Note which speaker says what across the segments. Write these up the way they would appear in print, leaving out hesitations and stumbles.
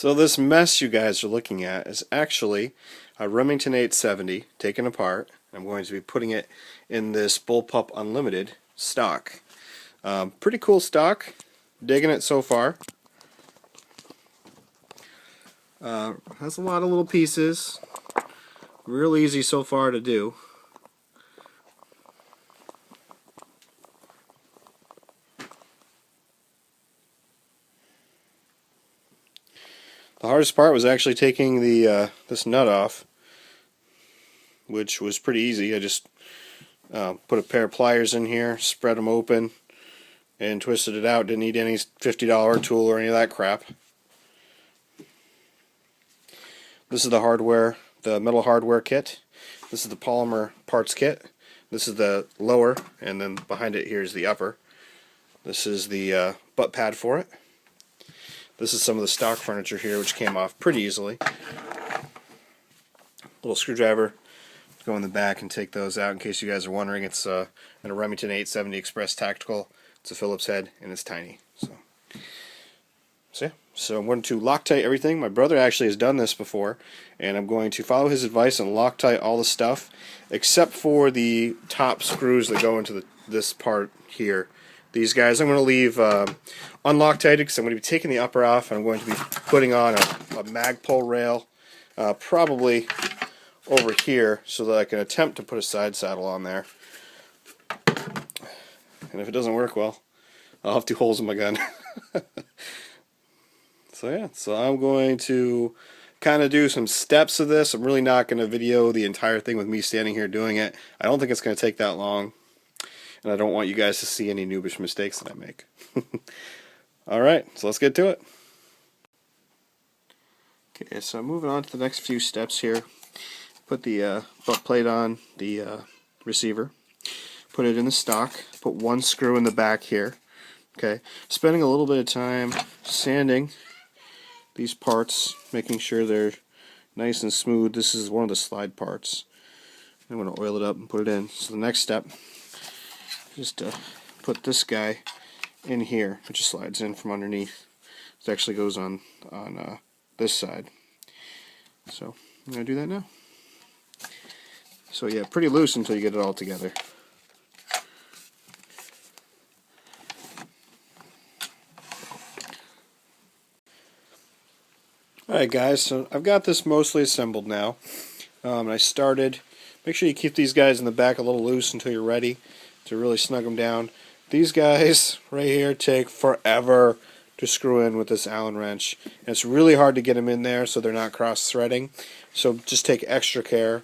Speaker 1: So this mess you guys are looking at is actually a Remington 870 taken apart. I'm going to be putting it in this Bullpup Unlimited stock. Pretty cool stock. Digging it so far. Has a lot of little pieces. Real easy so far to do. The hardest part was actually taking the this nut off, which was pretty easy. I just put a pair of pliers in here, spread them open, and twisted it out. Didn't need any $50 tool or any of that crap. This is the hardware, the metal hardware kit. This is the polymer parts kit. This is the lower, and then behind it here is the upper. This is the butt pad for it. This is some of the stock furniture here, which came off pretty easily. Little screwdriver, go in the back and take those out. In case you guys are wondering, it's in a Remington 870 Express Tactical. It's a Phillips head, and it's tiny. So yeah. So I'm going to Loctite everything. My brother actually has done this before, and I'm going to follow his advice and Loctite all the stuff, except for the top screws that go into this part here. These guys I'm going to leave unloctited because I'm going to be taking the upper off, and I'm going to be putting on a Magpul rail, probably over here, so that I can attempt to put a side saddle on there. And if it doesn't work well, I'll have 2 holes in my gun. So yeah, so I'm going to kind of do some steps of this. I'm really not going to video the entire thing with me standing here doing it. I don't think it's going to take that long. And I don't want you guys to see any noobish mistakes that I make. Alright, so let's get to it. Okay, so I'm moving on to the next few steps here. Put the butt plate on the receiver. Put it in the stock. Put 1 screw in the back here. Okay, spending a little bit of time sanding these parts, making sure they're nice and smooth. This is one of the slide parts. I'm going to oil it up and put it in. So the next step is to put this guy in here, which just slides in from underneath. It actually goes on this side. So I'm going to do that now. So yeah, pretty loose until you get it all together. Alright guys, so I've got this mostly assembled now. And I started, make sure you keep these guys in the back a little loose until you're ready to really snug them down. These guys right here take forever to screw in with this Allen wrench. And it's really hard to get them in there so they're not cross-threading. So just take extra care.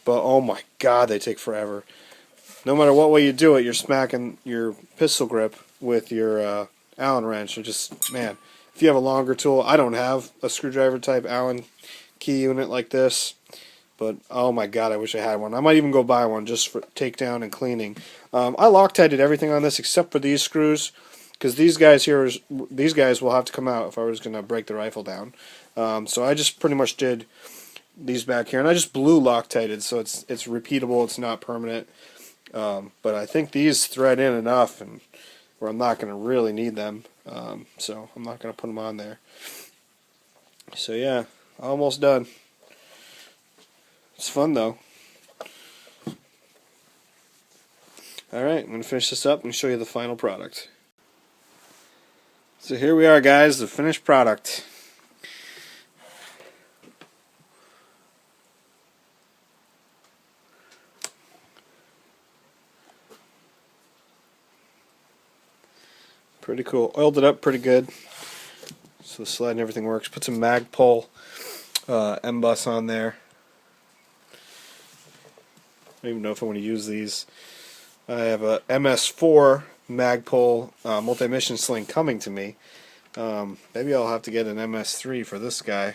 Speaker 1: But oh my god, they take forever. No matter what way you do it, you're smacking your pistol grip with your Allen wrench. And just, man, if you have a longer tool, I don't have a screwdriver type Allen key unit like this, but oh my god, I wish I had one. I might even go buy one just for takedown and cleaning. I Loctited everything on this except for these screws, because these guys will have to come out if I was going to break the rifle down. So I just pretty much did these back here, and I just blue Loctited, so it's repeatable, it's not permanent. But I think these thread in enough, and where I'm not going to really need them. So I'm not going to put them on there. So yeah, almost done. It's fun though. Alright, I'm going to finish this up and show you the final product. So here we are guys, the finished product. Pretty cool. Oiled it up pretty good, so the slide and everything works. Put some Magpul M-Bus on there. I don't even know if I want to use these. I have a MS4 Magpul multi-mission sling coming to me. Maybe I'll have to get an MS3 for this guy.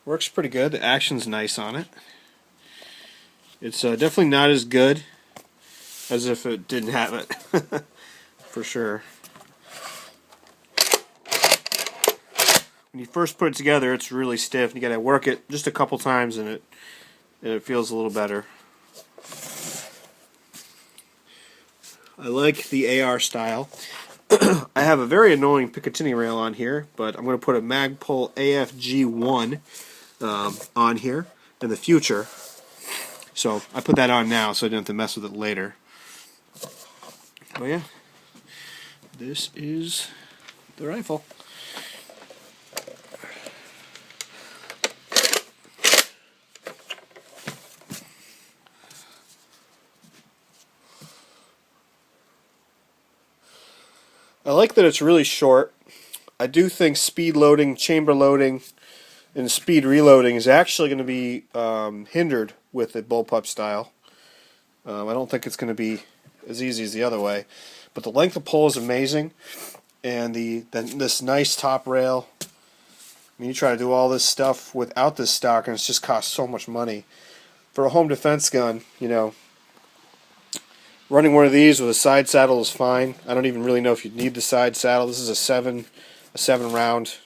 Speaker 1: Works pretty good. The action's nice on it. It's definitely not as good as if it didn't have it, for sure. When you first put it together, it's really stiff. You gotta work it just a couple times, and it feels a little better. I like the AR style. I have a very annoying Picatinny rail on here, but I'm going to put a Magpul AFG1 on here in the future. So I put that on now so I didn't have to mess with it later. Oh yeah, this is the rifle. I like that it's really short. I do think speed loading, chamber loading, and speed reloading is actually going to be hindered with the bullpup style. I don't think it's going to be as easy as the other way. But the length of pull is amazing, and this nice top rail. I mean, you try to do all this stuff without this stock, and it's just costs so much money. For a home defense gun, you know, running one of these with a side saddle is fine. I don't even really know if you need the side saddle. This is a seven round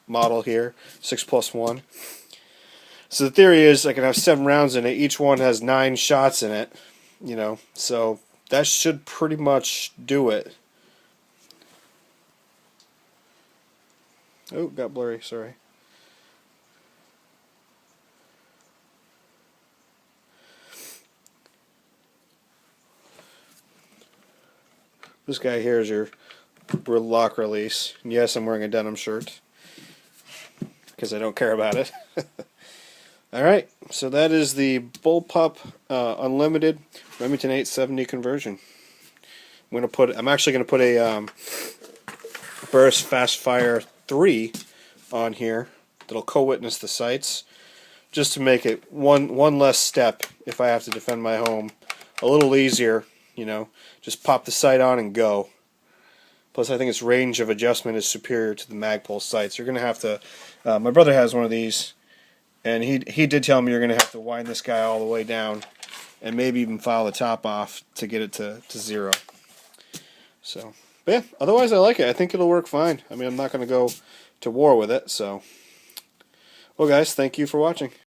Speaker 1: model here, 6+1. So the theory is I can have 7 rounds in it. Each one has 9 shots in it, you know. So that should pretty much do it. Oh, got blurry. Sorry. This guy here is your lock release. And yes, I'm wearing a denim shirt because I don't care about it. Alright, so that is the Bullpup Unlimited Remington 870 conversion. I'm actually going to put a Burst Fast Fire 3 on here that'll co-witness the sights, just to make it one less step if I have to defend my home. A little easier, you know, just pop the sight on and go. Plus, I think its range of adjustment is superior to the Magpul sights. You're going to have to... my brother has one of these, and he did tell me you're going to have to wind this guy all the way down and maybe even file the top off to get it to 0. So, but yeah, otherwise I like it. I think it'll work fine. I mean, I'm not going to go to war with it, so... Well, guys, thank you for watching.